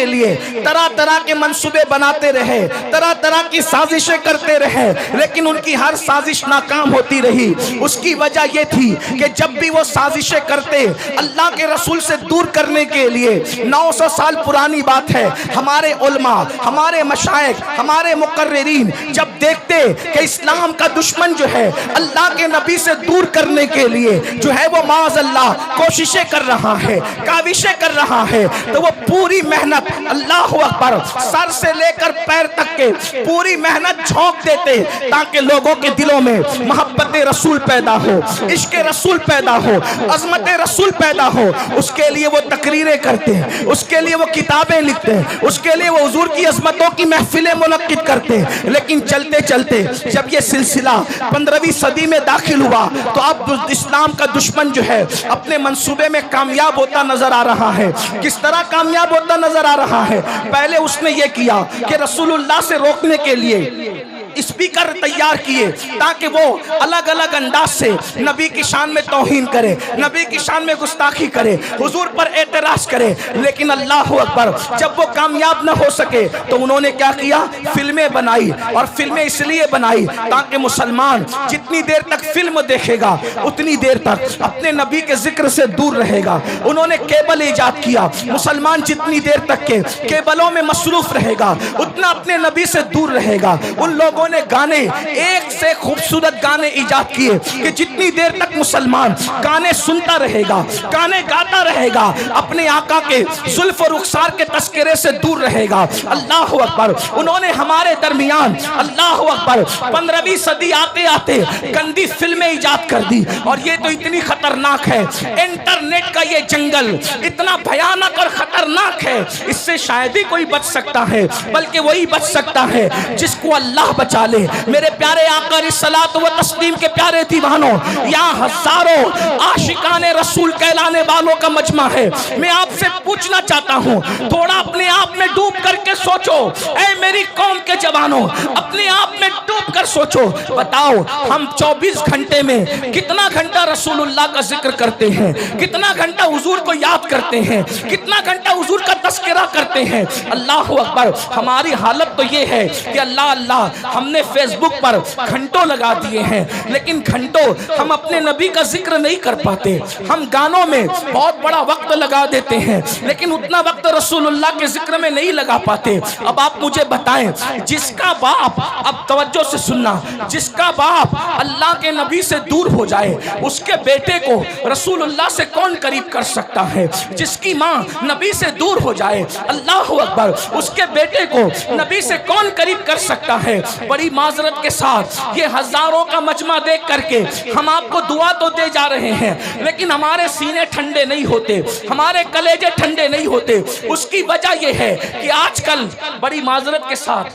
के लिए तरह तरह के मंसूबे बनाते रहे, तरह तरह की साजिशें करते रहे, लेकिन उनकी हर साजिश नाकाम होती रही। उसकी वजह यह थी कि जब भी वो साजिशें करते अल्लाह के रसूल से दूर करने के लिए, 900 साल पुरानी बात है, हमारे उलमा, हमारे मशाइख, हमारे मुकर्रिरीन जब देखते कि इस्लाम का दुश्मन जो है अल्लाह के नबी से दूर करने के लिए जो है वो माज़ अल्लाह कोशिशें कर रहा है, काविशें कर रहा है, तो वो पूरी मेहनत, अल्लाह अकबर, सर से लेकर पैर तक के पूरी मेहनत झोंक देते ताकि लोगों के दिलों में मोहब्बत रसूल पैदा हो, इश्क रसूल पैदा हो, अजमत रसूल पैदा हो। उसके लिए वो तकरीरें करते हैं, उसके लिए वो किताबें लिखते हैं, उसके लिए वो हुजूर की अजमतों की महफिलें मुनक्किद करते हैं। लेकिन चलते चलते जब ये सिलसिला 15वीं सदी में दाखिल हुआ तो अब इस्लाम का दुश्मन जो है अपने मंसूबे में कामयाब होता नजर आ रहा है। किस तरह कामयाब होता नजर आ रहा है? पहले उसने ये किया कि रसूलुल्लाह से रोकने के लिए स्पीकर तैयार किए ताकि वो अलग अलग अंदाज से नबी की शान में तौहीन करे, नबी की शान में गुस्ताखी करे, हुजूर पर एतराज करे। लेकिन अल्लाह अकबर, जब वो कामयाब न हो सके तो उन्होंने क्या किया? फिल्में बनाई। और फिल्में इसलिए बनाई ताकि मुसलमान जितनी देर तक फिल्म देखेगा उतनी देर तक अपने नबी के जिक्र से दूर रहेगा। उन्होंने केबल ईजाद किया। मुसलमान जितनी देर तक के केबलों में मसरूफ रहेगा उतना अपने नबी से दूर रहेगा। उन लोगों ने गाने, एक से खूबसूरत गाने ईजाद किए कि जितनी देर तक मुसलमान गाने सुनता रहेगा, गाने गाता रहेगा, अपने आका के जुल्फ और रुखसार के तस्करे से दूर रहेगा। अल्लाह अकबर। उन्होंने हमारे दरमियान, अल्लाह अकबर, 15वीं सदी आते आते गंदी फिल्में ईजाद कर दी। और ये तो इतनी खतरनाक है, इंटरनेट का ये जंगल इतना भयानक और खतरनाक है, इससे शायद ही कोई बच सकता है, बल्कि वही बच सकता है जिसको अल्लाह बचा ले। मेरे प्यारे आका रिसलात व तस्लीम के प्यारे दीवानों, यहाँ हजारों आशिकाने रसूल कहलाने वालों का मजमा है। मैं आपसे पूछना चाहता हूँ, थोड़ा अपने आप में डूब करके सोचो। ऐ मेरी कौम के जवानों, अपने आप में डूब कर सोचो। बताओ, हम 24 घंटे में कितना घंटा रसूलुल्लाह का जिक्र करते हैं, कितना घंटा हुजूर को याद करते हैं, कितना घंटा हुजूर का तस्करा करते हैं। अल्लाह अकबर। हमारी हालत तो ये है कि अल्लाह अल्लाह, हमने फेसबुक पर घंटों लगा दिए हैं, लेकिन घंटों हम अपने नबी का जिक्र नहीं कर पाते। हम गानों में बहुत बड़ा वक्त लगा देते हैं, लेकिन उतना वक्त रसूलुल्लाह के जिक्र में नहीं लगा पाते। अब आप मुझे बताएं, जिसका बाप, अब तवज्जो से सुनना, जिसका बाप अल्लाह के नबी से दूर हो जाए उसके बेटे को रसूलुल्लाह से कौन करीब कर सकता है? जिसकी माँ नबी से दूर हो जाए, अल्लाह अकबर, उसके बेटे को नबी से कौन करीब कर सकता है? बड़ी माजरत के साथ ये हजारों का मजमा देख करके हम आपको दुआ तो दे जा रहे हैं, लेकिन हमारे सीने ठंडे नहीं होते, हमारे कलेजे ठंडे नहीं होते। उसकी वजह यह है कि आजकल बड़ी माजरत के साथ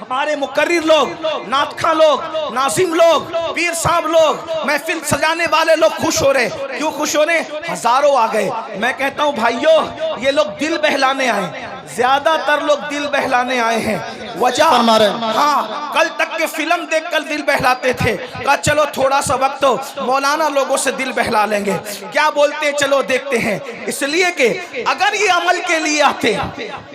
हमारे मुकर्रिर लोग, नातखा लोग, नाजिम लोग, पीर साहब लोग, महफिल सजाने वाले लोग खुश हो रहे। क्यों खुश हो रहे? हजारों आ गए। मैं कहता हूं भाइयों, ये लोग दिल बहलाने आए, ज्यादातर लोग दिल बहलाने आए हैं। वजह, हाँ, कल तक के फिल्म देखकर दिल बहलाते थे, कहा चलो थोड़ा सा वक्त तो मौलाना लोगों से दिल बहला लेंगे, क्या बोलते चलो देखते हैं। इसलिए कि अगर ये अमल के लिए आते,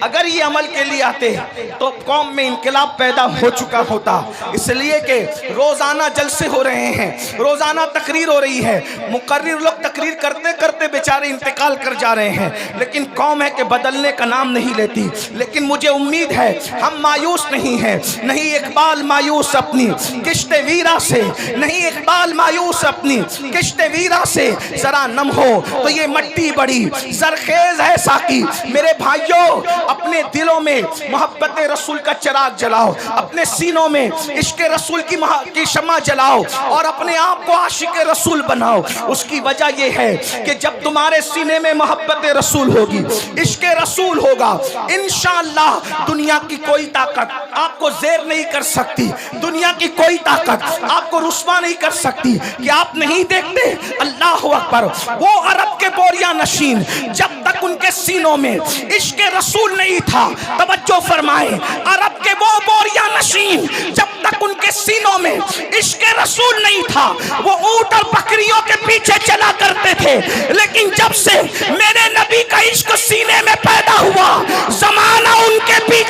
अगर ये अमल के लिए आते तो कौम में इनकलाब पैदा हो चुका होता। इसलिए कि रोजाना जलसे हो रहे हैं, रोजाना तकरीर हो रही है, मुकर्रिर लोग तकरीर करते करते बेचारे इंतकाल कर जा रहे हैं, लेकिन कौम है कि बदलने का नाम नहीं लेती। लेकिन मुझे उम्मीद है हम मायूस नहीं हैं, नहीं इकबाल मायूस अपनी किश्ते वीरा से, नहीं इकबाल मायूस अपनी किश्ते वीरा से। जरा नम हो तो ये मट्टी बड़ी जरखेज है साकी। मेरे भाइयों, अपने दिलों में मोहब्बत रसूल का चिराग जलाओ, अपने सीनों में इश्क रसूल की शम्मा जलाओ और अपने आप को आशिक रसूल बनाओ। उसकी वजह यह है कि जब तुम्हारे सीने में मोहब्बत रसूल होगी, इश्क रसूल होगा, इंशाअल्लाह दुनिया की कोई ताकत आपको जेर नहीं कर सकती, दुनिया की कोई ताकत आपको रुस्वा नहीं कर सकती। कि आप नहीं देखते, अल्लाह अकबर, वो अरब के बोरिया नशीन जब तक उनके सीनों में इश्क रसूल नहीं था, तवज्जो फरमाए, अरब के वो बोरिया नशीन जब तक उनके सीनों में इश्क रसूल नहीं था, वो ऊंट और बकरियों के पीछे चला करते थे। लेकिन जब से मेरे नबी का इश्क सीने में पैदा हुआ, ज़माने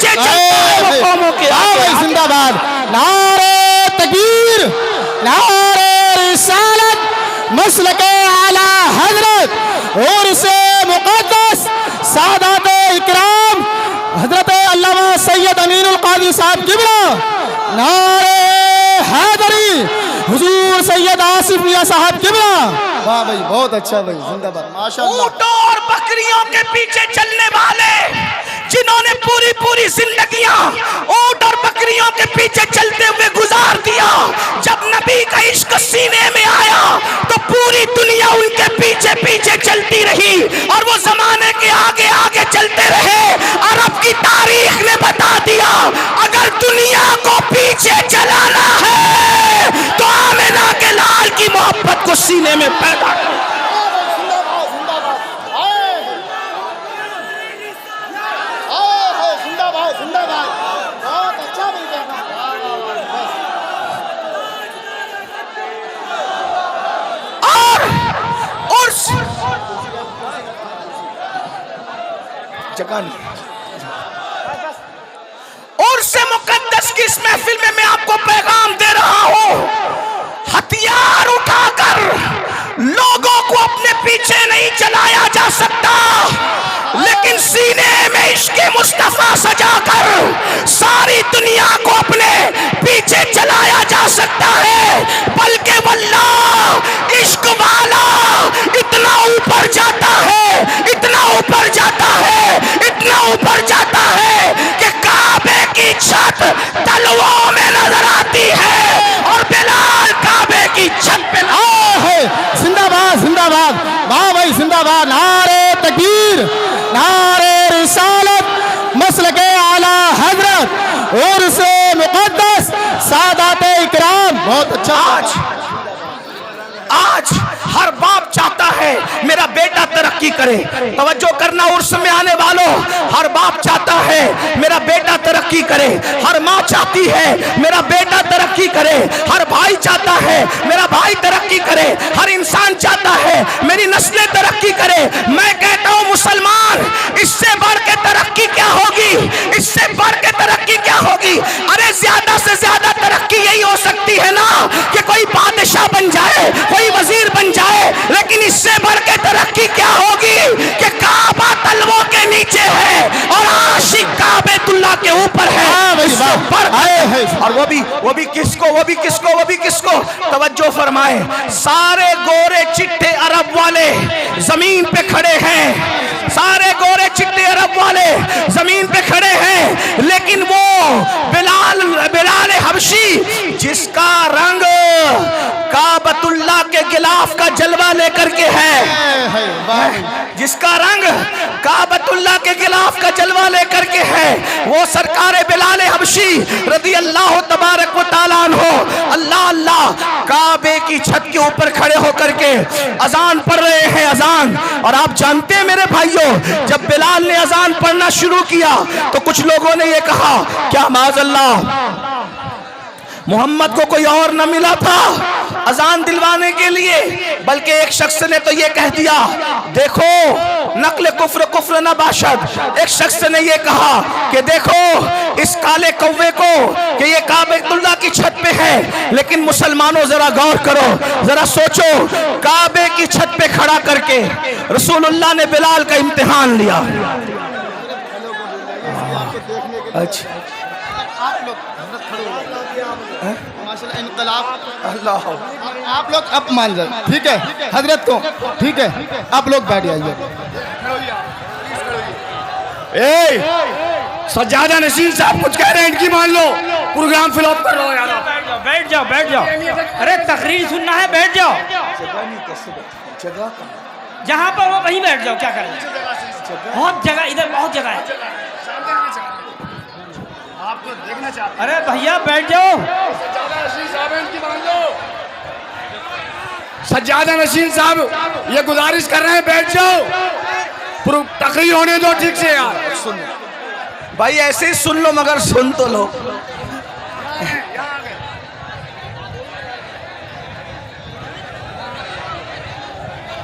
पीछे चलता है वो कौमों के आगे। जिंदाबाद, नारे तकबीर, नारे रिसालत, मसलके आला हजरत और से मुक़द्दस सादात इकराम हजरत अल्लामा सैयद अमीनुल कादरी साहब किबला, नारे हैदरी हुजूर सैयद आसिफ मियां साहब किबला। वाह भाई, बहुत अच्छा भाई, जिंदाबाद, माशाअल्लाह। ऊंटों और बकरियों के पीछे चलने वाले जिन्होंने पूरी पूरी जिंदगियां ऊंट और बकरियों के पीछे चलते हुए गुजार दिया, जब नबी का इश्क सीने में आया तो पूरी दुनिया उनके पीछे पीछे चलती रही और वो जमाने के आगे आगे चलते रहे। अरब की तारीख ने बता दिया, अगर दुनिया को पीछे चलाना है तो आमिना के लाल की मोहब्बत को सीने में पैदा करो। और से मुकद्दस की इस महफिल में मैं आपको पैगाम दे रहा हूं, हथियार उठाकर लोगों को अपने पीछे नहीं चलाया जा सकता, लेकिन सीने में इश्क़े मुस्तफा सजाकर सारी दुनिया को अपने पीछे चलाया जा सकता है। बल्कि वल्लाह इश्क वाला इतना ऊपर जाता है, इतना ऊपर जाता है, इतना ऊपर जाता है कि काबे की छत तलवों में नजर आती है और बिलाल काबे की छत पे है। जिंदाबाद, जिंदाबाद, वाह भाई, जिंदाबाद, नारे तकबीर, नारे रिसालत, मसलके आला हजरत और से मुक़द्दस सादात इकराम। बहुत अच्छा। आज हर बाप चाहता है मेरा बेटा तरक्की करे। तवज्जो करना उर्स में आने वालों, हर बाप चाहता है मेरा बेटा तरक्की करे, हर माँ चाहती है मेरा बेटा तरक्की करे, हर भाई चाहता है मेरा भाई तरक्की करे, हर इंसान चाहता है मेरी नस्लें तरक्की करे। मैं कहता हूँ मुसलमान, इससे बढ़ के तरक्की क्या होगी, इससे बढ़ के तरक्की क्या होगी? अरे ज्यादा से ज्यादा तरक्की यही हो सकती है ना कि कोई बादशाह बन जाए, कोई वजीर बन जाए, लेकिन इससे बढ़ के तरक्की क्या होगी कि काबा तलवों के नीचे है और आशिक काबेतुल्लाह के ऊपर है। और वो भी किसको तवज्जो फरमाए, सारे गोरे चिट्टे अरब वाले जमीन पे खड़े हैं, सारे गोरे चिट्टे अरब वाले जमीन पे खड़े हैं, लेकिन वो बिलाल हबशी जिसका रंग काबतुल्लाह के गिलाफ का जलवा लेकर के है, जिसका रंग काबतुल्लाह के गिलाफ का जलवा लेकर के है, वो सरकार बिलाल हबशी रदी अल्लाह तबारक व तआला अन्हु अल्लाह अल्लाह काबे की छत के ऊपर खड़े होकर के अजान पढ़ रहे हैं, अजान। और आप जानते हैं मेरे भाइयों, जब बिलाल ने अजान पढ़ना शुरू किया तो कुछ लोगों ने ये कहा, क्या माज़अल्लाह मोहम्मद को कोई और न मिला था अजान दिलवाने के लिए? बल्कि एक शख्स ने तो ये कह दिया, देखो नकल कुफ्र कुफ्र न बाशद। एक शख्स ने ये कहा कि देखो इस काले कौवे को कि ये काबेतुल्लाह की छत पे है, लेकिन मुसलमानों जरा गौर करो, जरा सोचो, काबे की छत पे खड़ा करके रसूलुल्लाह ने बिलाल का इम्तिहान लिया। अच्छा, माशाल्लाह, इनकलाब, अल्लाह, आप लोग अब मान जाए, ठीक है हजरत को, ठीक है आप लोग बैठ जाइए। सज्जादा नसीर साहब कुछ कह रहे हैं, इनकी मान लो, प्रोग्राम फिलअप कर लो यार। बैठ जाओ, बैठ जाओ। अरे तकरीर सुनना है, बैठ जाओ। जहाँ पर वो वहीं बैठ जाओ, क्या कर रहे हैं? बहुत जगह, इधर बहुत जगह है। आपको देखना चाहते। अरे भैया बैठ जाओ। सज्जादा नसीर साहब ये गुजारिश कर रहे हैं, बैठ जाओ, तकरीर होने दो ठीक से यार। सुन भाई, ऐसे ही सुन लो, मगर सुन तो लो।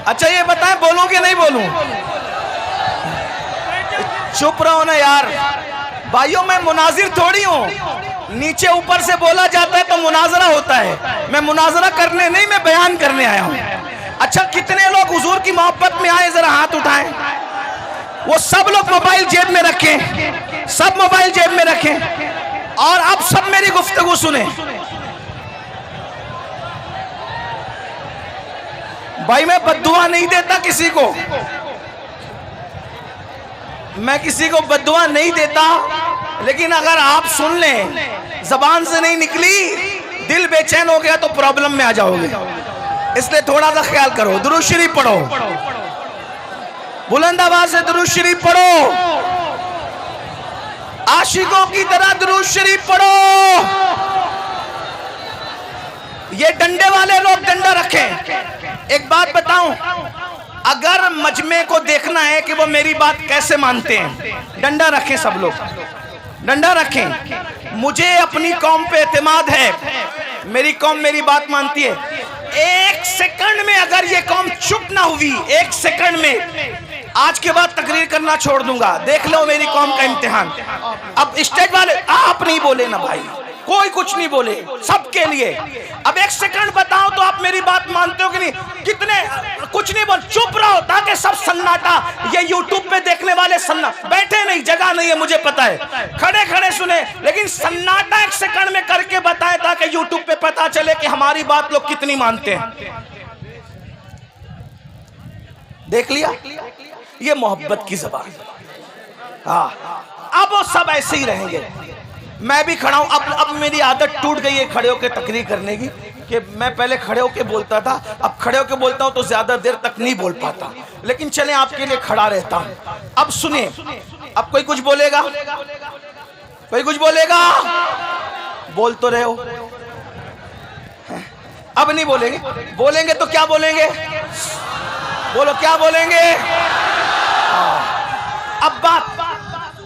अच्छा ये बताएं, बोलूं कि नहीं बोलूं? चुप रहो ना यार, भाइयों मैं मुनाजिर थोड़ी हूं, नीचे ऊपर से बोला जाता है तो मुनाजरा होता है। मैं मुनाजरा करने नहीं, मैं बयान करने आया हूं। अच्छा, कितने लोग हुजूर की मोहब्बत में आए, जरा हाथ उठाएं। वो सब लोग मोबाइल जेब में रखें, सब मोबाइल जेब में रखें और अब सब मेरी गुफ्तगू सुने। भाई मैं बद्दुआ नहीं देता किसी को, मैं किसी को बद्दुआ नहीं देता, लेकिन अगर आप सुन लें, जबान से नहीं निकली, दिल बेचैन हो गया तो प्रॉब्लम में आ जाओगे। इसलिए थोड़ा सा ख्याल करो। दुरूद शरीफ पढ़ो, बुलंद आवाज से दुरूद शरीफ पढ़ो, आशिकों की तरह दुरूद शरीफ पढ़ो। ये डंडे वाले लोग डंडा रखें। एक बात बताऊं, अगर मजमे को देखना है कि वो मेरी बात कैसे मानते हैं, डंडा रखें, सब लोग डंडा रखें। मुझे अपनी कौम पे एतमाद है, मेरी कौम मेरी बात मानती है। एक सेकंड में अगर ये कौम चुप ना हुई, एक सेकंड में, आज के बाद तकरीर करना छोड़ दूंगा। देख लो मेरी कौम का इम्तिहान। अब स्टेज वाले आप नहीं बोले ना भाई, कोई कुछ नहीं बोले, सबके लिए। अब एक सेकंड बताओ तो आप मेरी बात मानते हो कि नहीं? कितने कुछ नहीं बोल, चुप रहो ताकि सब सन्नाटा, ये यूट्यूब पे देखने वाले सन्ना बैठे नहीं, जगह नहीं है मुझे पता है, खड़े खड़े सुने, लेकिन सन्नाटा एक सेकंड में करके बताए ताकि यूट्यूब पे पता चले कि हमारी बात लोग कितनी मानते हैं। देख लिया, ये मोहब्बत की ज़बान। हाँ, अब वो सब ऐसे ही रहेंगे। मैं भी खड़ा हूं, अब मेरी आदत टूट गई है खड़े होकर तकरीर करने की, कि मैं पहले खड़े होकर बोलता था, अब खड़े होकर बोलता हूं तो ज्यादा देर तक नहीं बोल पाता, लेकिन चले आपके लिए खड़ा रहता हूं। अब सुनिए, अब कोई कुछ बोलेगा, कोई कुछ बोलेगा, बोल तो रहे हो, अब नहीं बोलेंगे, बोलेंगे तो क्या बोलेंगे, बोलो क्या बोलेंगे। अब बात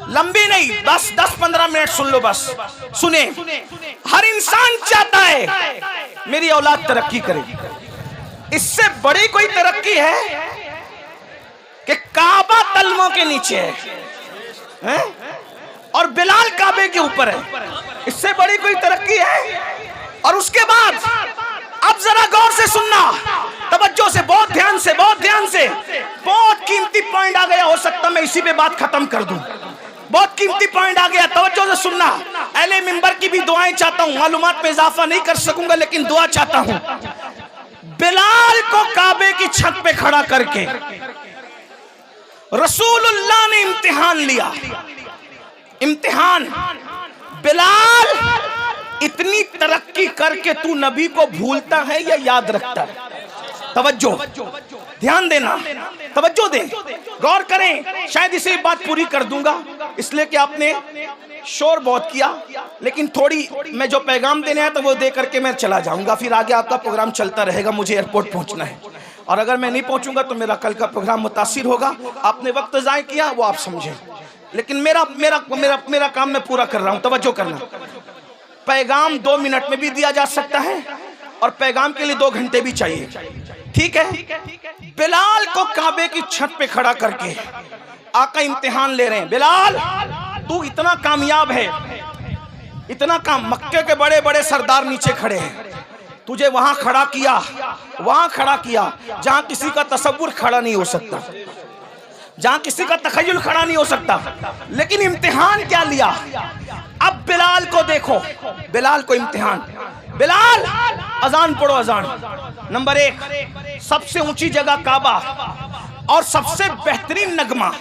लंबी नहीं, बस 10-15 मिनट सुन लो, बस सुने। हर इंसान चाहता है मेरी औलाद तरक्की करे। इससे बड़ी कोई तरक्की है कि काबा तलमों के नीचे है और बिलाल काबे के ऊपर है। इससे बड़ी कोई तरक्की है? और उसके बाद अब जरा गौर से सुनना, तवज्जो से, बहुत ध्यान से, बहुत ध्यान से। बहुत कीमती पॉइंट आ गया, हो सकता मैं इसी पे बात खत्म कर दूं। बहुत कीमती पॉइंट आ गया, तवज्जो से सुनना। अहले मिंबर की भी दुआएं चाहता हूं, मालूमात में इजाफा नहीं कर सकूंगा लेकिन दुआ चाहता हूं। बिलाल को काबे की छत पे खड़ा करके रसूलुल्लाह ने इम्तिहान लिया। इम्तिहान, बिलाल इतनी तरक्की करके तू नबी को भूलता है या याद रखता है? तवज्जो, ध्यान देना, तवज्जो दे, गौर करें। शायद इसे बात पूरी कर दूंगा, इसलिए कि आपने शोर बहुत किया, लेकिन थोड़ी मैं जो पैगाम देने आया तो वो दे करके मैं चला जाऊंगा। फिर आगे आपका प्रोग्राम चलता रहेगा, मुझे एयरपोर्ट पहुंचना है, और अगर मैं नहीं पहुंचूंगा तो मेरा कल का प्रोग्राम मुतासिर होगा। आपने वक्त ज़ाय किया वो आप समझें, लेकिन मेरा मेरा मेरा मेरा काम मैं पूरा कर रहा हूं। तवज्जो करना, पैगाम 2 मिनट में भी दिया जा सकता है और पैगाम के लिए 2 घंटे भी चाहिए, ठीक है। बिलाल को काबे की छत पे खड़ा करके आका इम्तिहान ले रहे हैं। बिलाल, तू इतना कामयाब है, इतना काम, मक्के के बड़े बड़े सरदार नीचे खड़े हैं, तुझे वहां खड़ा किया, वहां खड़ा किया जहां किसी का तसव्वुर खड़ा नहीं हो सकता, जहां किसी का तखय्युल खड़ा नहीं हो सकता। लेकिन इम्तिहान क्या लिया? अब बिलाल को देखो, बिलाल को इम्तिहान। बिलाल, अजान पढ़ो, अजान नंबर 1, सबसे ऊंची जगह काबा और सबसे बेहतरीन नगमा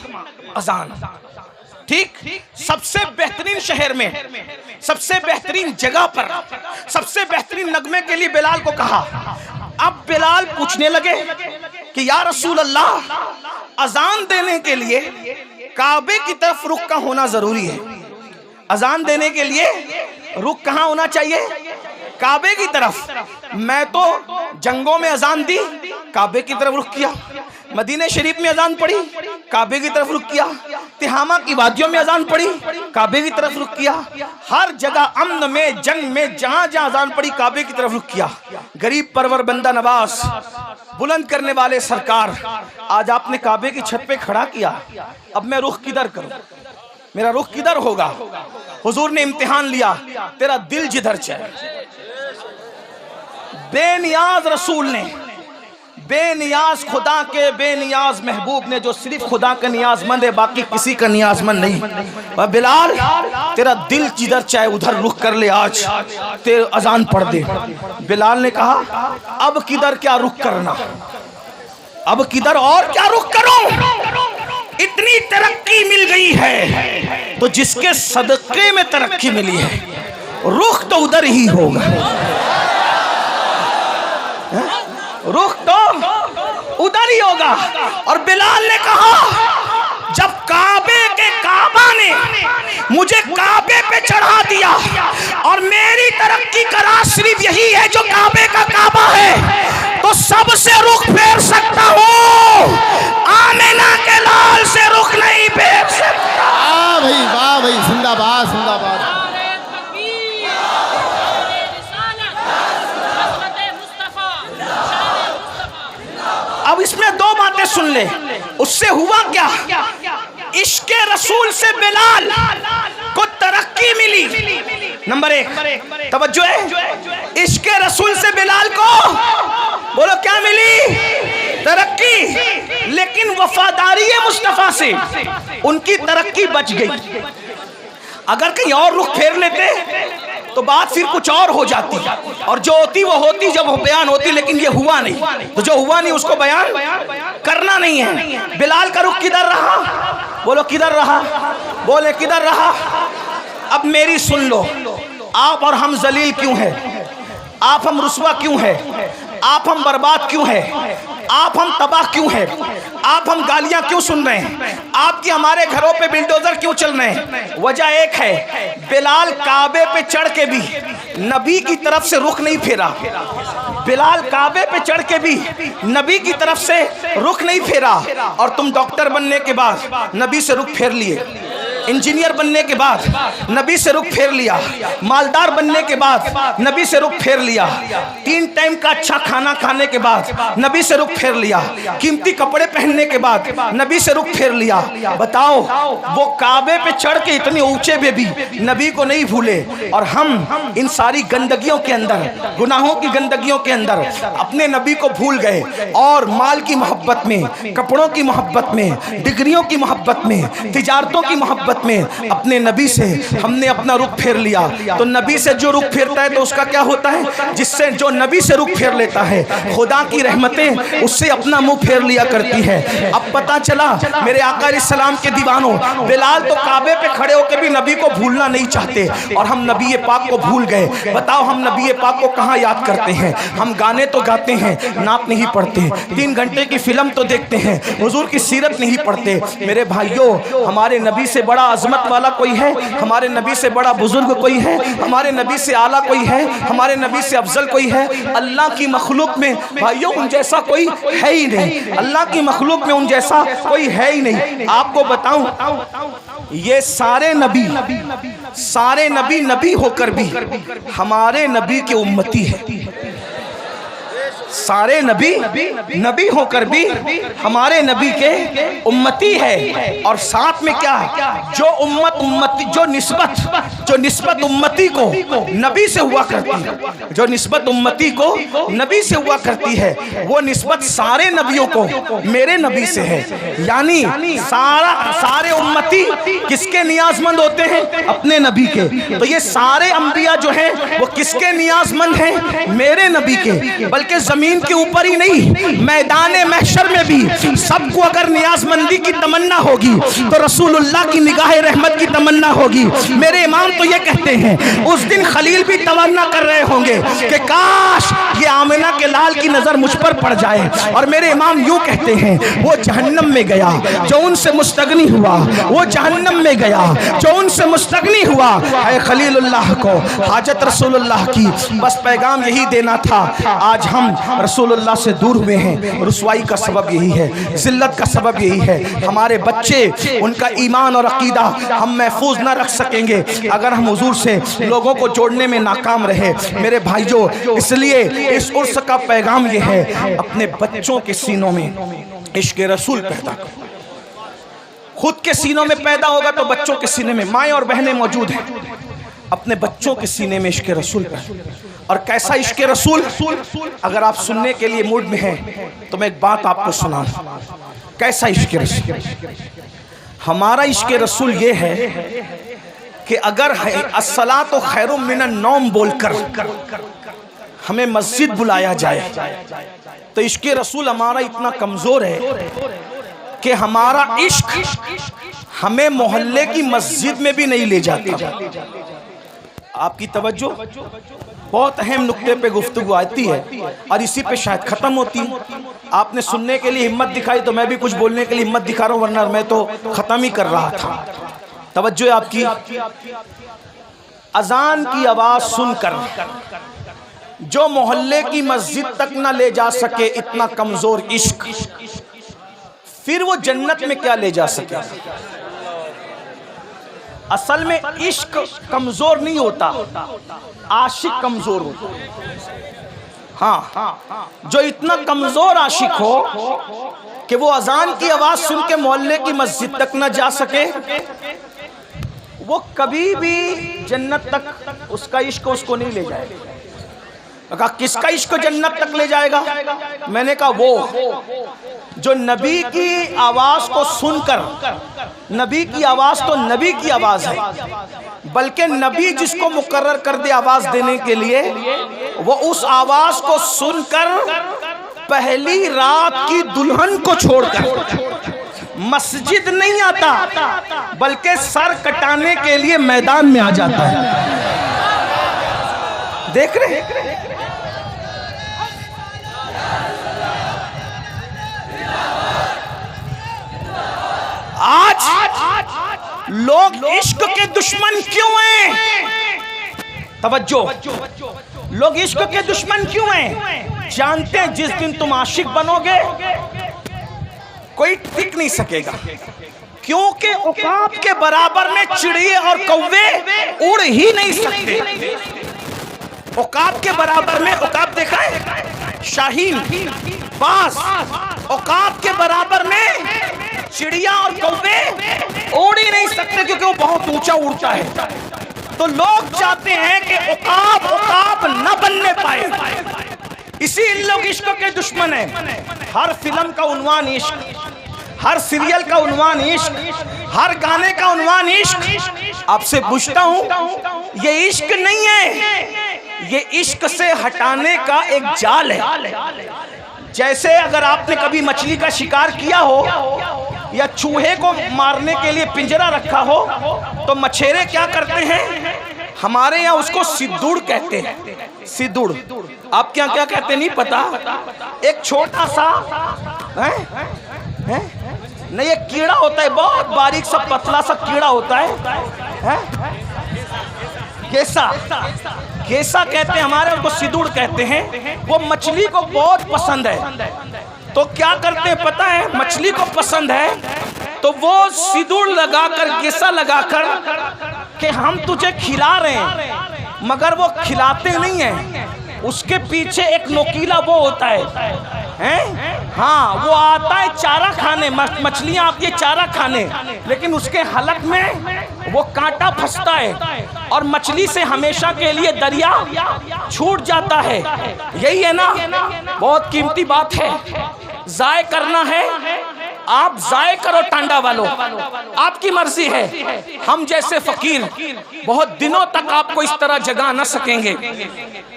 अजान, ठीक। सबसे बेहतरीन शहर में, सबसे बेहतरीन जगह पर, सबसे बेहतरीन नगमे के लिए बिलाल को कहा। अब बिलाल पूछने लगे कि या रसूल अल्लाह, अजान देने के लिए काबे की तरफ रुख का होना जरूरी है। अजान देने के लिए रुख कहाँ होना चाहिए? काबे की तरफ। मैं तो जंगों में अजान दी, काबे की तरफ रुख किया। मदीने शरीफ में अजान पड़ी, काबे की तरफ रुख किया। तिहामा की वादियों में अजान पड़ी, काबे की तरफ रुख किया। हर जगह अमन में, जंग में, जहां जहां अजान पड़ी, काबे की तरफ रुख किया। गरीब परवर बंदा नवाज, बुलंद करने वाले सरकार, आज आपने काबे की छत पे खड़ा किया, अब मैं रुख किधर करूं? मेरा रुख किधर होगा? हुजूर ने इम्तिहान लिया, तेरा दिल जिधर चाहे। बेनियाज रसूल ने, बेनियाज खुदा के बेनियाज महबूब ने, जो सिर्फ खुदा का नियाजमंद है, बाकी किसी का नियाजमंद नहीं। और बिलाल, तेरा दिल जिधर चाहे उधर रुख कर ले, आज तेरे अजान पढ़ दे। बिलाल ने कहा, अब किधर क्या रुख करना, अब किधर और क्या रुख करूं? इतनी तरक्की मिल गई है तो जिसके सदक़े में तरक्की मिली है, रुख तो उधर ही होगा, रुख तो उधर ही होगा। और बिलाल ने कहा, जब काबे के काबा ने मुझे काबे पे चढ़ा दिया और मेरी तरक्की का राज सिर्फ यही है जो काबे का काबा है, तो सबसे रुख फेर सकता हूँ, आमिना के लाल से रुख नहीं फेर सकता। वाह भाई, जिंदाबाद जिंदाबाद। अब इसमें दो बातें सुन ले। उससे हुआ क्या? इश्क़े रसूल से बिलाल को तरक्की मिली। नंबर एक, तवज्जो है, इश्क़े रसूल से बिलाल को बोलो क्या मिली? तरक्की। लेकिन वफादारी मुस्तफा से उनकी तरक्की बच गई। अगर कहीं और रुख फेर लेते तो बात फिर कुछ और हो जाती, और जो होती वो होती जब वो बयान होती, लेकिन ये हुआ नहीं। तो जो हुआ नहीं उसको बयान करना नहीं है। बिलाल का रुख किधर रहा? बोलो किधर रहा? बोले किधर रहा? अब मेरी सुन लो, आप और हम जलील क्यों हैं? आप हम रुस्वा क्यों हैं? आप हम बर्बाद क्यों हैं? आप हम तबाह क्यों हैं? आप हम गालियां क्यों सुन रहे हैं? आपकी हमारे घरों पे बिल्डोजर क्यों चल रहे हैं? वजह एक है, बिलाल काबे पे चढ़ के भी नबी की तरफ से रुख नहीं फेरा। बिलाल काबे पे चढ़ के भी नबी की तरफ से रुख नहीं फेरा। और तुम डॉक्टर बनने के बाद नबी से रुख फेर लिए, इंजीनियर बनने के बाद नबी से रुख फेर लिया, मालदार बनने के बाद नबी से रुख फेर लिया, 3 टाइम का अच्छा खाना खाने के बाद नबी से रुख फेर लिया, कीमती कपड़े पहनने के बाद नबी से रुख फेर लिया। बताओ, वो काबे पे चढ़ के इतने ऊंचे पे भी नबी को नहीं भूले, और हम इन सारी गंदगियों के अंदर, गुनाहों की गंदगियों के अंदर अपने नबी को भूल गए, और माल की मोहब्बत में, कपड़ों की मोहब्बत में, डिग्रियों की मोहब्बत में, तिजारतों की मोहब्बत में अपने नबी से हमने अपना रुख फेर लिया। तो नबी से जो रुख फेरता है तो उसका क्या होता है? जिससे जो नबी से रुख फेर लेता है, खुदा की रहमतें उससे अपना मुंह फेर लिया करती है। अब पता चला मेरे आका अलैहिस्सलाम के दीवानों, बिलाल तो काबे पे खड़े होकर भी नबी को भूलना नहीं चाहते, और हम नबी पाक को भूल गए। बताओ, हम नबी पाक को कहाँ याद करते हैं? हम गाने तो गाते हैं, नात नहीं पढ़ते, 3 घंटे की फिल्म तो देखते हैं, हुजूर की सीरत नहीं पढ़ते। मेरे भाइयों, हमारे नबी से बड़ा अजमत वाला कोई है? हमारे नबी से बड़ा बुजुर्ग कोई है? हमारे नबी से आला कोई है? हमारे नबी से अफजल कोई है? अल्लाह की मखलूक में भाइयों उन जैसा कोई है ही नहीं। अल्लाह की मखलूक में उन जैसा कोई है ही नहीं। आपको बताऊं, ये सारे नबी नबी होकर भी हमारे नबी के उम्मती है। सारे नबी होकर भी हमारे नबी के उम्मती है। और साथ में क्या? जो उम्मती जो निस्बत उम्मती को नबी से हुआ करती है, जो निस्बत उम्मती को नबी से हुआ करती है, वो निस्बत सारे नबियों को मेरे नबी से है। यानी सारे उम्मती किसके नियाजमंद होते हैं? अपने नबी के। तो ये सारे अंबिया जो हैं वो किसके नियाजमंद हैं? मेरे नबी के। बल्कि जमीन के ऊपर ही नहीं, मैदान महशर में भी सबको अगर नियाजमंदी की तमन्ना होगी तो रसूलुल्लाह की निगाह रहमत की तमन्ना होगी। मेरे इमाम तो ये कहते हैं, उस दिन खलील भी तमन्ना कर रहे होंगे कि काश ये आमिना के लाल की नजर मुझ पर पड़ जाए। और मेरे इमाम यूं कहते हैं, वो जहन्नम में गया जो उनसे मुस्तगनी हुआ, वो जहन्नम में गया जो उनसे मुस्तगनी हुआ। ऐ खलीलुल्लाह को हाजत रसूलुल्लाह की, बस पैगाम यही देना था। आज हम रसूलुल्लाह से दूर हुए हैं, रुसवाई का सबब यही है, जिल्लत का सबब यही है। हमारे बच्चे, उनका ईमान और अकीदा हम महफूज ना रख सकेंगे अगर हम हुजूर से लोगों को जोड़ने में नाकाम रहे। मेरे भाइयों, इसलिए इस उर्स का पैगाम यह है, अपने बच्चों के सीनों में इश्क़ रसूल पैदा करो। खुद के सीनों में पैदा होगा तो बच्चों के सीने में, माएँ और बहनें मौजूद हैं, अपने बच्चों के सीने में इश्क रसूल पर। और कैसा इश्क रसूल, अगर आप सुनने के लिए मूड में हैं तो मैं एक बात आपको सुनाऊं। कैसा इश्क रसूल? हमारा इश्क रसूल ये है कि अगर अस्सलातु खैरुम मिनन नौम बोलकर हमें मस्जिद बुलाया जाए तो इश्क रसूल हमारा इतना कमजोर है कि हमारा इश्क हमें मोहल्ले की मस्जिद में भी नहीं ले जाता। आपकी तवज्जो, बहुत अहम नुक्ते पे गुफ्तगू आती है और इसी पे शायद खत्म होती है। आपने सुनने के लिए हिम्मत दिखाई तो मैं भी कुछ बोलने के लिए हिम्मत दिखा रहा हूँ, वरना मैं तो खत्म ही कर रहा था। तवज्जो है आपकी। अजान की आवाज सुनकर जो मोहल्ले की मस्जिद तक ना ले जा सके, इतना कमजोर इश्क, फिर वो जन्नत में क्या ले जा सके? असल में इश्क कमजोर नहीं होता, आशिक कमजोर होता। हाँ, जो इतना कमजोर आशिक हो कि वो अजान की आवाज सुन के मोहल्ले की मस्जिद तक न जा सके, वो कभी भी जन्नत तक उसका इश्क उसको नहीं ले जाएगा। कहा किसका इश्क जन्नत तक ले जाएगा? मैंने कहा वो जो नबी की आवाज को सुनकर, नबी की आवाज तो नबी की आवाज है, बल्कि नबी जिसको मुकर्रर कर दे आवाज देने के लिए, वो उस आवाज को सुनकर पहली रात की दुल्हन को छोड़कर मस्जिद नहीं आता, बल्कि सर कटाने के लिए मैदान में आ जाता है। देख रहे हैं? आज लोग इश्क के दुश्मन क्यों हैं? तवज्जो, लोग इश्क के दुश्मन क्यों हैं? जानते हैं जिस दिन तुम आशिक बनोगे कोई टिक नहीं सकेगा, क्योंकि औकात के बराबर में चिड़िए और कौवे उड़ ही नहीं सकते। औकात के बराबर में, औकात देखा है शाहीन, बाज, औकात के बराबर में चिड़िया और कौवे उड़ ही नहीं सकते, क्योंकि वो बहुत ऊंचा उड़ता है। तो लोग चाहते हैं कि औकात न बनने पाए, इसी इन लोग इश्क के दुश्मन हैं। हर फिल्म का उन्वान इश्क, हर सीरियल का उन्वान इश्क, हर गाने का उन्वान इश्क। आपसे पूछता हूं, ये इश्क नहीं है, ये इश्क से हटाने का एक जाल है। जैसे अगर आपने कभी मछली का शिकार किया हो या चूहे को मारने के लिए पिंजरा रखा हो, तो मछेरे क्या करते हैं? हमारे यहाँ उसको सिद्दुड़ कहते हैं। सिद्दुड़ आप क्या कहते नहीं पता। एक छोटा सा है नहीं, एक कीड़ा होता है, बहुत बारीक सा पतला सा कीड़ा होता है, केसा, केसा कहते हैं हमारे, उसको सिद्दुड़ कहते हैं। वो मछली को बहुत पसंद है, तो क्या करते हैं पता है? मछली को पसंद है तो वो सिद्दुड़ लगाकर, गेसा लगाकर कि हम तुझे खिला रहे हैं, मगर वो खिलाते नहीं हैं। उसके पीछे एक नोकीला वो होता है, हाँ, वो आता है चारा खाने, मछलियां आती है चारा खाने, लेकिन उसके हलक में वो कांटा फंसता है और मछली से हमेशा के लिए दरिया छूट जाता है। यही है ना, बहुत कीमती बात है। जाय करना है, आप जाय करो टांडा वालों, आपकी मर्जी है। हम जैसे फकीर बहुत दिनों तक आपको इस तरह जगा न सकेंगे,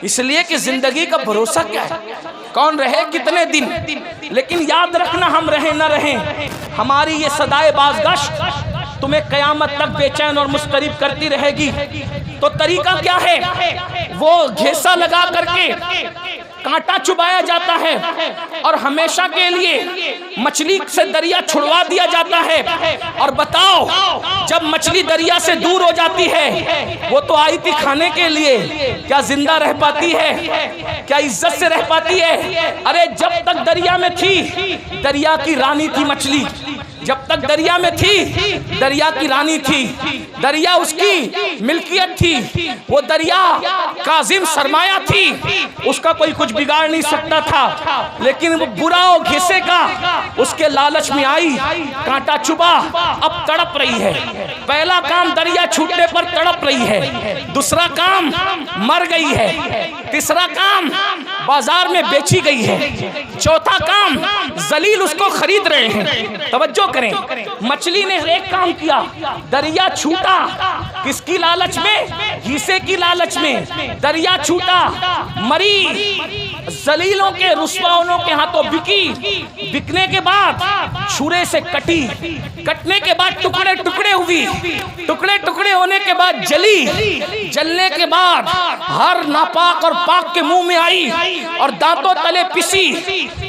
इसलिए कि जिंदगी का भरोसा क्या है, कौन रहे कितने दिन। लेकिन याद रखना, हम रहे न रहे, हमारी ये सदाए बाज़गश्त तुम्हें कयामत तक बेचैन और मुस्तरिब करती रहेगी। तो तरीका क्या है? वो घेसा लगा करके कांटा चुबाया जाता है और हमेशा के लिए मछली से दरिया छुड़वा दिया जाता है। और बताओ, जब मछली दरिया से दूर हो जाती है, वो तो आई थी खाने के लिए, क्या जिंदा रह पाती है? क्या इज्जत से रह पाती है? अरे जब तक दरिया में थी, दरिया की रानी थी मछली, जब तक दरिया में थी, दरिया की रानी थी, दरिया उसकी मिल्कियत थी, वो दरिया काजिम सरमाया थी, उसका कोई कुछ बिगाड़ नहीं सकता था। लेकिन वो बुरा और घिसे का उसके लालच में आई, कांटा चुभा, अब तड़प रही है। पहला काम दरिया छूटने पर तड़प रही है, दूसरा काम मर गई है, तीसरा काम बाजार में बेची गई है, चौथा काम जलील उसको खरीद रहे हैं। तवज्जो करें, मछली ने एक काम किया, दरिया छूटा, किसकी लालच में? हिस्से की लालच में। दरिया छूटा, मरी, जलीलों के रुस्वाओं के हाथों बिकी, बिकने के बाद छुरे से कटी, कटने के बाद टुकड़े टुकड़े हुई, टुकड़े टुकड़े होने के बाद जली, जलने के बाद हर नापाक और पाक के मुंह में आई और दांतों तले पिसी,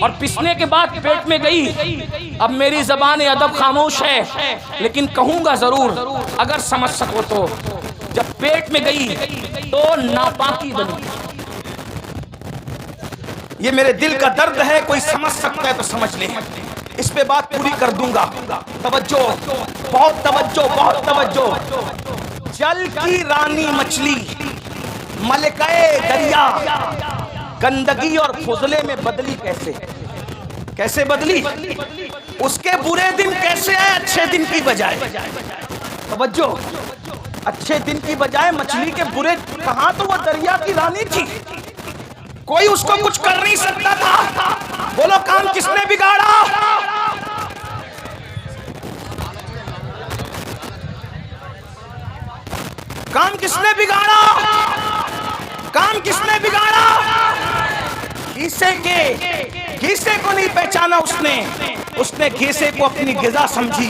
और पिसने के बाद पेट में गई। अब मेरी ज़बान अदब खामोश है, लेकिन कहूंगा जरूर अगर समझ सको तो। जब पेट में गई तो नापाकी बनी। ये मेरे दिल का दर्द है, कोई समझ सकता है तो समझ ले, इस पे बात पूरी कर दूंगा। तवज्जो, बहुत तवज्जो, बहुत तवज्जो। जल की रानी मछली, मलकाए दरिया, गंदगी और फुजले में बदली कैसे? कैसे बदली? उसके बुरे दिन कैसे आए अच्छे दिन की बजाय? तवज्जो, अच्छे दिन की बजाय मछली के बुरे। कहां तो वो दरिया की रानी थी, कोई उसको कुछ कर नहीं सकता था। बोलो काम किसने बिगाड़ा? काम किसने बिगाड़ा? काम किसने बिगाड़ा? घीसे को नहीं पहचाना उसने घीसे को अपनी गिजा समझी,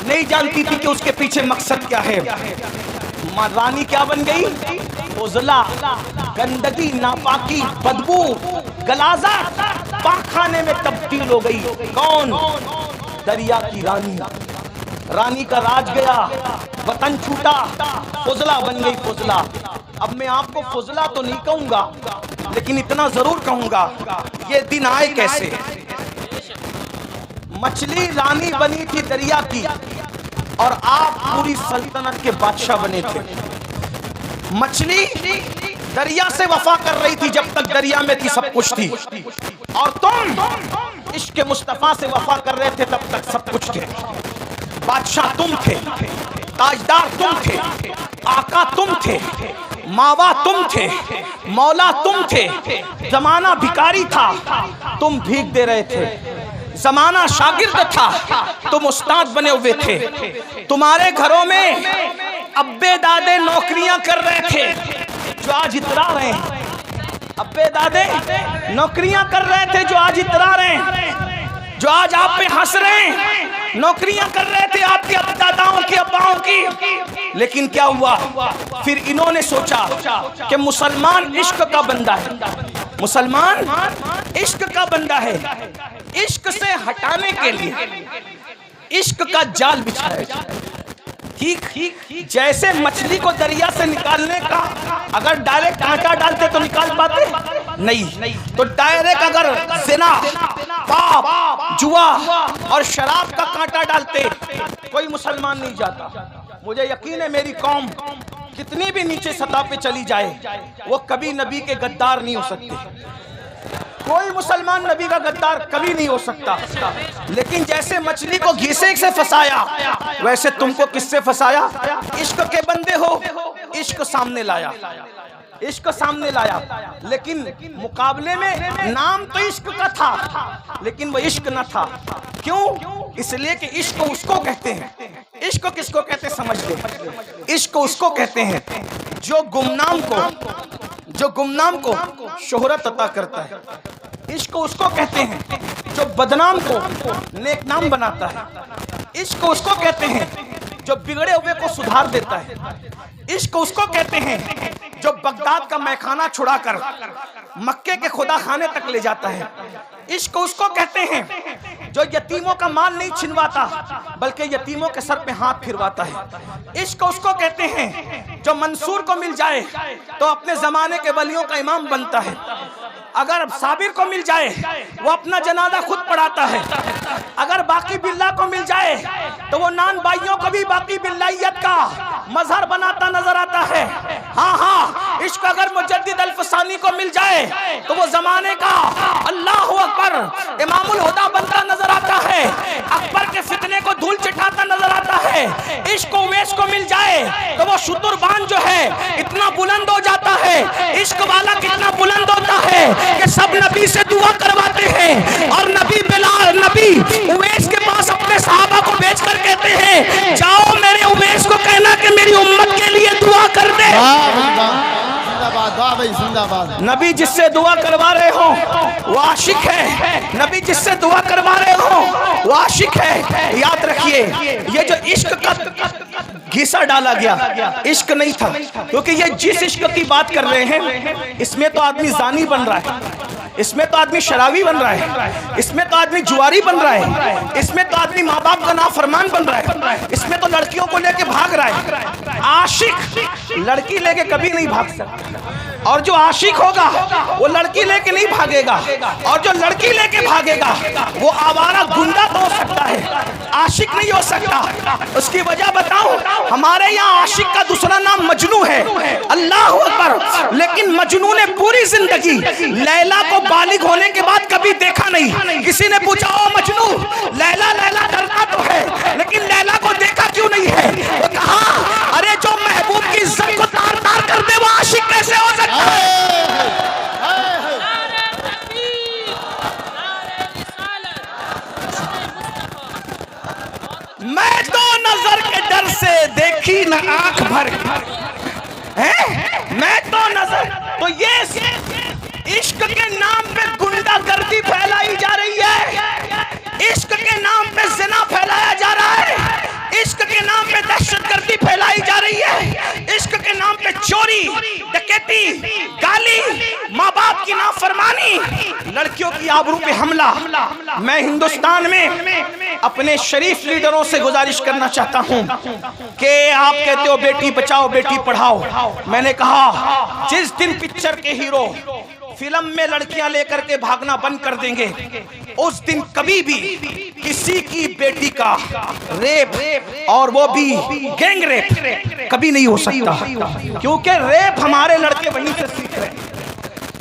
नहीं जानती थी कि उसके पीछे मकसद क्या है। रानी क्या बन गई? उजला, गंदगी, नापाकी, बदबू, गलाजा, पाखाने में तब्दील हो गई। कौन? दरिया की रानी। रानी का राज गया, वतन छूटा, फुजला बन गई फुजला। अब मैं आपको फुजला तो नहीं कहूंगा, लेकिन इतना जरूर कहूंगा, ये दिन आए कैसे? मछली रानी बनी थी दरिया की, और आप पूरी सल्तनत के बादशाह बने थे। मछली दरिया से वफा कर रही थी, जब तक दरिया में थी सब कुछ थी, और तुम इश्क मुस्तफा से वफा कर रहे थे, तब तक सब कुछ थे। बादशाह तुम थे, ताजदार तुम थे, आका तुम थे, मावा तुम थे, मौला तुम थे। जमाना भिखारी था, तुम भीख दे रहे थे। जमाना शागिर्द था, तुम उस्ताद बने हुए थे। तुम्हारे घरों में अब्बे दादे नौकरियां कर रहे थे, जो आज इतरा रहे हैं। अब्बे दादे नौकरियां कर रहे थे, जो आज इतरा रहे हैं, जो आज आप पे हंस रहे हैं। नौकरियां कर रहे थे आपके दादाओं की, अब्बाओं की। लेकिन क्या हुआ? फिर इन्होंने सोचा कि मुसलमान इश्क का बंदा है, मुसलमान इश्क का बंदा है। इश्क से हटाने के लिए इश्क का जाल बिछाया जाए। ठीक जैसे मछली को दरिया से निकालने का, अगर डायरेक्ट कांटा डालते तो निकाल पाते नहीं, तो डायरेक्ट अगर जिना, पाप, जुआ और शराब का कांटा डालते, कोई मुसलमान नहीं जाता। मुझे यकीन है मेरी कौम कितनी भी नीचे सतह पे चली जाए, वो कभी नबी के गद्दार नहीं हो सकते। कोई मुसलमान नबी का गद्दार कभी नहीं हो सकता। लेकिन जैसे मछली को घीसे से फंसाया, वैसे तुमको किससे फंसाया? इश्क के बंदे हो, इश्क सामने लाया, इश्क सामने लाया। लेकिन मुकाबले में नाम तो इश्क का था, लेकिन वो इश्क न था। क्यों? इसलिए कि इश्क उसको कहते हैं। इश्क किसको कहते हैं समझ ले। इश्क उसको कहते हैं जो गुमनाम को शोहरत अता करता है। इश्क उसको कहते हैं जो बदनाम को नेकनाम बनाता है। इश्क उसको कहते हैं जो बिगड़े हुए को सुधार देता है। इश्क उसको कहते हैं जो बगदाद का मैखाना छुड़ाकर मक्के के खुदा खाने तक ले जाता है। इश्क उसको कहते हैं जो यतीमों का माल नहीं छिनवाता, बल्कि यतीमों के सर पे हाथ फिरवाता है। इश्क उसको कहते हैं जो मंसूर को मिल जाए तो अपने जमाने के वलियों का इमाम बनता है। अगर साबिर को मिल जाए वो अपना जनाजा खुद पढ़ाता है, अगर बाकी बिल्ला को मिल जाए तो वो नान भाइयों को भी बाकी बिल्लाइयत का मजहर बनाता नजर आता है। हाँ हाँ, इश्क अगर मुजद्दिद अल्फसानी को मिल जाए तो वो जमाने का अल्लाह अकबर इमामुल हुदा बनता नजर आता है, अकबर के फितने को धूल चिठाता नजर आता है। इश्क उवैस को मिल जाए तो वो शुतुरबान जो है इतना बुलंद हो जाता है, इश्क वाला कितना बुलंद होता है कि सब नबी से दुआ करवाते हैं। और नबी बिलाल नबी उवैस के पास अपने सहाबा को भेजकर कहते हैं, जाओ मेरे उवैस को कहना कि मेरी उम्मत के लिए दुआ कर दे। जिंदाबाद, वाह भाई जिंदाबाद। नबी जिससे दुआ करवा रहे हो वो आशिक है, नबी जिससे दुआ करवा रहे हो वो आशिक है। याद रखिए, ये जो इश्क का घिसा डाला गया इश्क नहीं था, क्योंकि ये जिस इश्क की बात कर रहे हैं इसमें तो आदमी जानी बन रहा है, इसमें तो आदमी शराबी बन रहा है, इसमें तो आदमी जुआरी बन रहा है, इसमें तो आदमी माँ बाप का नाफरमान बन रहा है, इसमें तो लड़कियों को लेके भाग रहा है। आशिक लड़की लेके कभी नहीं भाग सकता, और जो आशिक होगा वो लड़की लेके नहीं भागेगा, और जो लड़की लेके भागेगा वो आवारा गुंडा तो हो सकता है, आशिक नहीं हो सकता। उसकी वजह बताऊं, हमारे यहाँ आशिक का दूसरा नाम मजनू है, अल्लाह अकबर। लेकिन मजनू ने पूरी जिंदगी लैला को बालिग होने के बाद कभी देखा नहीं। किसी ने पूछा, ओ मजनू, लैला लैला करता तो है लेकिन लैला को देखा क्यों नहीं है? वो कहा, अरे जो महबूब की इज्जत को तार तार कर दे वो आशिक कैसे हो सकता है? मैं तो नजर के डर से देखी न आंख भर है, मैं तो नजर, तो ये इश्क के नाम पे गुंडागर्दी फैलाई जा रही है, इश्क के नाम पे जिना फैलाया जा रहा है, इश्क के नाम पे दहशतगर्दी फैलाई जा रही है, इश्क के नाम पे चोरी डकैती गाली माँ बाप की नाफरमानी, लड़कियों की आबरू पे हमला। मैं हिंदुस्तान में अपने शरीफ लीडरों से गुजारिश करना चाहता हूँ कि आप कहते हो बेटी बचाओ बेटी पढ़ाओ, मैंने कहा जिस दिन पिक्चर के हीरो फिल्म में लड़कियां लेकर के भागना बंद कर देंगे उस दिन कभी भी किसी की बेटी का रेप, और वो भी गैंग रेप, कभी नहीं हो सकता, क्योंकि रेप हमारे लड़के वहीं से सीख रहे हैं।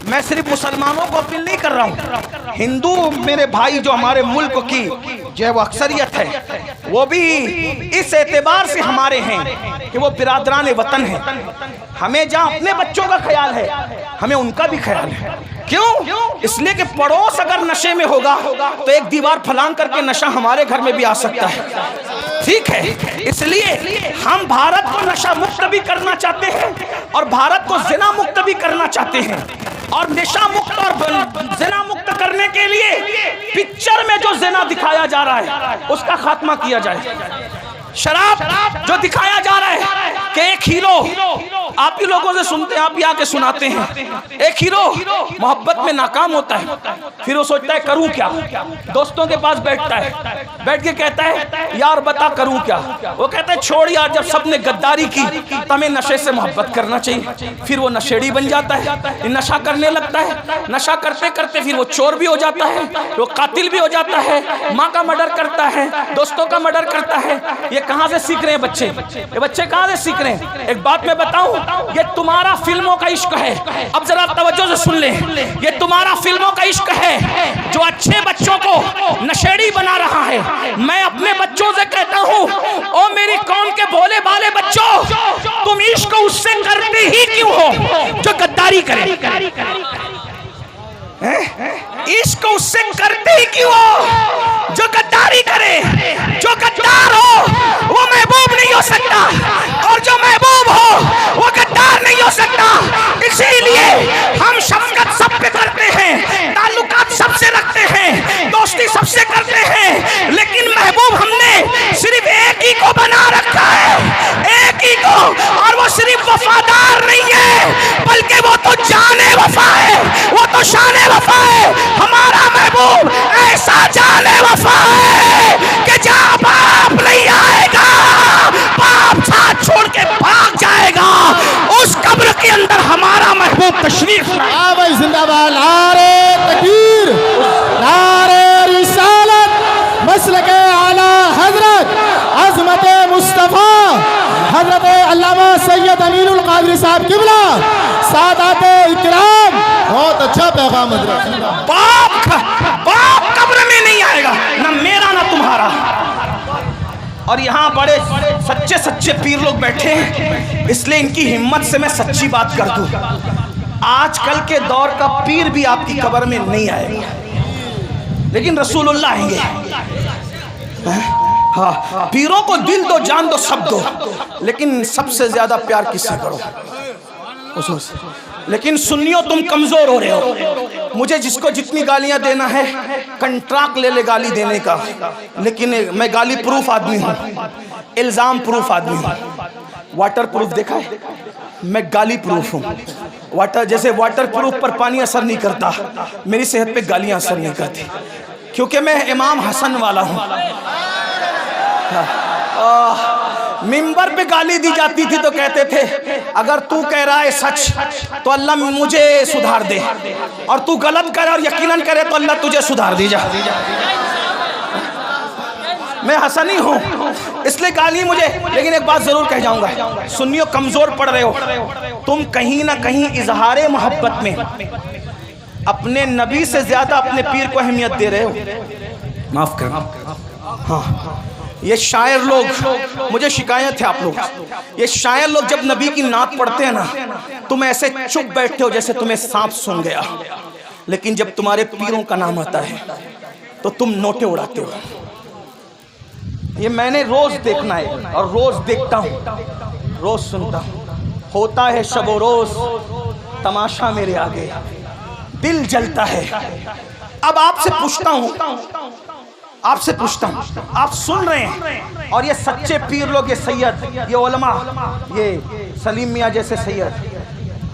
मैं सिर्फ मुसलमानों को अपील नहीं कर रहा हूँ, हिंदू मेरे भाई जो हमारे मुल्क की जो है वो अक्सरियत है, वो भी इस एतबार से हमारे हैं कि वो बिरादरान वतन है। हमें जहाँ अपने बच्चों का ख्याल है हमें उनका भी ख्याल है। क्यों? इसलिए कि पड़ोस अगर नशे में होगा तो एक दीवार फलांग करके नशा हमारे घर में भी आ सकता है, ठीक है? इसलिए हम भारत को नशा मुक्त भी करना चाहते हैं और भारत को जिना मुक्त भी करना चाहते हैं, और नशा मुक्त और जिना मुक्त करने के लिए पिक्चर में जो जिना दिखाया जा रहा है उसका खात्मा किया जाए। शराब जो दिखाया जा रहा है कि एक हीरो, आप ही लोगों से सुनते हैं, आप ही आके सुनाते हैं, एक हीरो मोहब्बत में नाकाम होता है, फिर वो सोचता है करूं क्या, दोस्तों के पास बैठता है, बैठ के कहता है यार बता करूं क्या, वो कहता है छोड़ यार, जब सबने गद्दारी की तो हमें नशे से मोहब्बत करना चाहिए। फिर वो नशेड़ी बन जाता है, नशा करने लगता है, नशा करते करते फिर वो चोर भी हो जाता है, वो कातिल भी हो जाता है, माँ का मर्डर करता है, दोस्तों का मर्डर करता है। ये कहां से सीख रहे हैं बच्चे? ये बच्चे कहां से सीख रहे हैं? एक बात मैं बताऊं, ये तुम्हारा फिल्मों का इश्क है। अब जरा तवज्जो से सुन ले, ये तुम्हारा फिल्मों का इश्क है जो अच्छे बच्चों को नशेड़ी बना रहा है। मैं अपने बच्चों से कहता हूं, ओ मेरी कौम के भोले भाले बच्चों, तुम इश्क उससे करते ही क्यों हो जो गद्दारी करे? इश्क उससे करते ही क्यों हो जो गद्दारी करे? जो गद्दार हो वो महबूब नहीं हो सकता, और जो महबूब हो वो गद्दार नहीं हो सकता। इसीलिए हम शफकत सब पे करते हैं, ताल्लुकात सबसे रखते हैं, दोस्ती सबसे करते हैं, लेकिन महबूब हमने सिर्फ एक ही को बना रखा है, एक ही को, और वो सिर्फ वफादार नहीं है बल्कि वो तो जाने वफा है, वो तो शाने वफा है। हमारा महबूब ऐसा जाने वफा है कि जहाँ बाप नहीं आएगा, बाप साथ छोड़ के भाग जाएगा, उस कब्र के अंदर हमारा महबूब तशरीफ लाए। भाई जिंदाबाद। हजरत अमीरुल कादरी साहब किबला, सादाते इकराम। बहुत अच्छा पैगाम हजरत। बाप कब्र में नहीं आएगा, ना मेरा ना तुम्हारा। और यहाँ बड़े सच्चे सच्चे पीर लोग बैठे हैं, इसलिए इनकी हिम्मत से मैं सच्ची बात कर दूं। आजकल के दौर का पीर भी आपकी कब्र में नहीं आएगा, लेकिन रसूलुल्लाह आएंगे। हाँ, पीरों को दिल दो, जान दो, सब दो, लेकिन सबसे ज्यादा प्यार किससे करो? उससे। लेकिन सुन्नियों तुम कमजोर हो रहे हो। मुझे जिसको जितनी गालियां देना है कंट्रैक्ट ले ले गाली देने का, लेकिन मैं गाली प्रूफ आदमी हूँ, इल्जाम प्रूफ आदमी हूँ। वाटर प्रूफ देखा है? मैं गाली प्रूफ हूँ। वाटर जैसे वाटर प्रूफ पर पानी असर नहीं करता, मेरी सेहत पे गालियां असर नहीं करती, क्योंकि मैं इमाम हसन वाला हूँ। मिंबर पे गाली दी जाती थी तो कहते थे अगर तू कह रहा है सच तो अल्लाह मुझे सुधार दे, और तू गलत करे और यकीनन करे तो अल्लाह तुझे सुधार दीजा। मैं हसनी हूँ इसलिए गाली मुझे। लेकिन एक बात जरूर कह जाऊंगा, सुन्नियों कमजोर पड़ रहे हो तुम, कहीं ना कहीं इजहारे मोहब्बत में अपने नबी से ज्यादा अपने पीर को अहमियत दे रहे हो। माफ कर। हाँ, ये शायर लोग, मुझे शिकायत है आप लोग, ये शायर लोग जब नबी की नात पढ़ते हैं ना, तुम ऐसे चुप बैठते हो जैसे तुम्हें सांप सूंघ गया, लेकिन जब तुम्हारे पीरों का नाम आता है तो तुम नोटे उड़ाते हो। ये मैंने रोज देखना है और रोज देखता हूँ, रोज सुनता हूँ। होता है शबो रोज तमाशा मेरे आगे, दिल जलता है। अब आपसे पूछता हूँ, आप सुन रहे हैं, और ये सच्चे पीर लोग, ये सैयद, ये उलमा, ये सलीम मियाँ जैसे सैयद,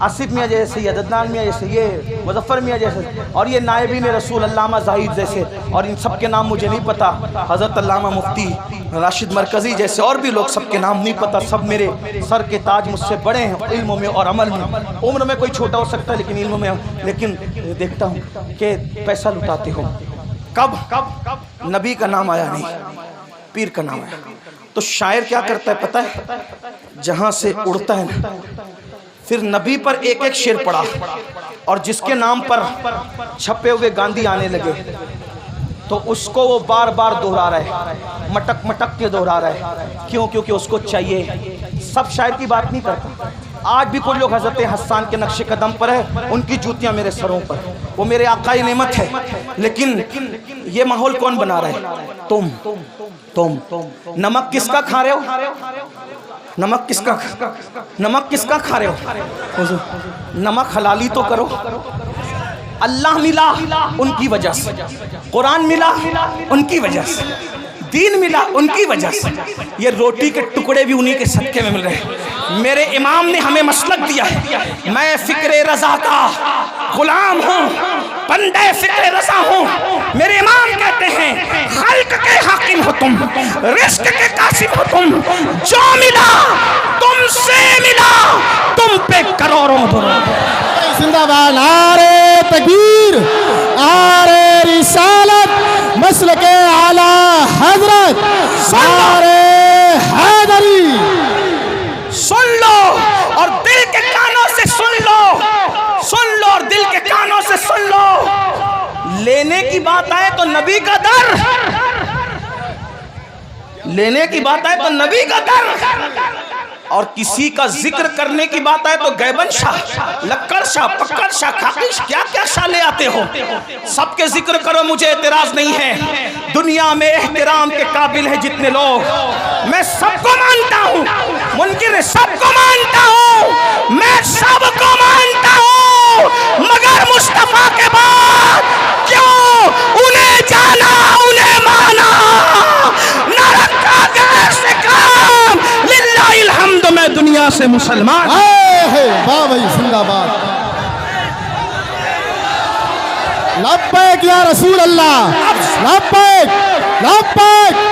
आसिफ मियाँ जैसे सैयद, अदनान मियाँ जैसे, ये मुजफ्फर मियाँ जैसे, और ये नायबीन रसूल अल्लामा जाहिद जैसे, और इन सब के नाम मुझे नहीं पता, हज़रत अल्लामा मुफ्ती राशिद मरकज़ी जैसे, और भी लोग, सबके नाम नहीं पता। सब मेरे सर के ताज, मुझसे बड़े हैं इल्म में और अमल में। उम्र में कोई छोटा हो सकता है लेकिन इल्म में, लेकिन देखता हूँ कि पैसा लुटाते हो। कब नबी का नाम आया नहीं, पीर का नाम आया। तो शायर क्या करता है पता है? जहां से उड़ता है ना, फिर नबी पर एक एक शेर पड़ा, और जिसके नाम पर छपे हुए गांधी आने लगे तो उसको वो बार बार दोहरा रहा है, मटक मटक के दोहरा रहा है। क्यों? क्योंकि उसको चाहिए। सब शायर की बात नहीं करता। आज भी कुछ लोग हज़रत हसन के नक्शे कदम पर है, उनकी जूतियां मेरे सरों पर, वो मेरे आकाई नेमत है, लेकिन ये माहौल कौन बना रहा है? तुम नमक किसका खा रहे हो? नमक किसका खा रहे हो? नमक हलाली तो करो। अल्लाह मिला उनकी वजह से, कुरान मिला उनकी वजह से, दीन मिला उनकी वजह से, ये रोटी के टुकड़े भी उन्हीं के सदके में मिल रहे हैं। मेरे इमाम ने हमें मसलक दिया है। मैं फिक्रे रज़ा का गुलाम हूँ, बंदे फिक्रे रज़ा हूँ। मेरे इमाम कहते हैं खल्क के हाकिम हो तुम, रिस्क के कासिम हो तुम, जो मिला तुमसे मिला, तुम पे करोड़ों दुरूद। जिंदाबाद। नारे तकबीर, नारे रिसालत, मसलके आला हजरत, नारे हैदरी। सुन लो और दिल के कानों से सुन लो, सुन लो और दिल के कानों से सुन लो। लेने की बात आए तो नबी का दर, लेने की बात आए तो नबी का दर, और किसी का जिक्र करने की बात आए तो गैबन शाह, लक्कड़ शाह, पक्कड़ शाह, खाकिश, क्या क्या शाह ले आते हो। सबके जिक्र करो, मुझे एतराज नहीं है। दुनिया में एहतराम के काबिल है जितने लोग, मैं सबको मानता हूँ, मुनकिर सबको मानता हूँ, मैं सबको मानता हूँ, मगर मुस्तफा के बाद क्यों उन्हें जाना, उन्हें माना, न रखा गैर से काम। लिल्लाहिल हम्द, मैं दुनिया से मुसलमान। वाह भाई, जिंदाबाद। लब्बैक या रसूल अल्लाह, लब्बैक लब्बैक।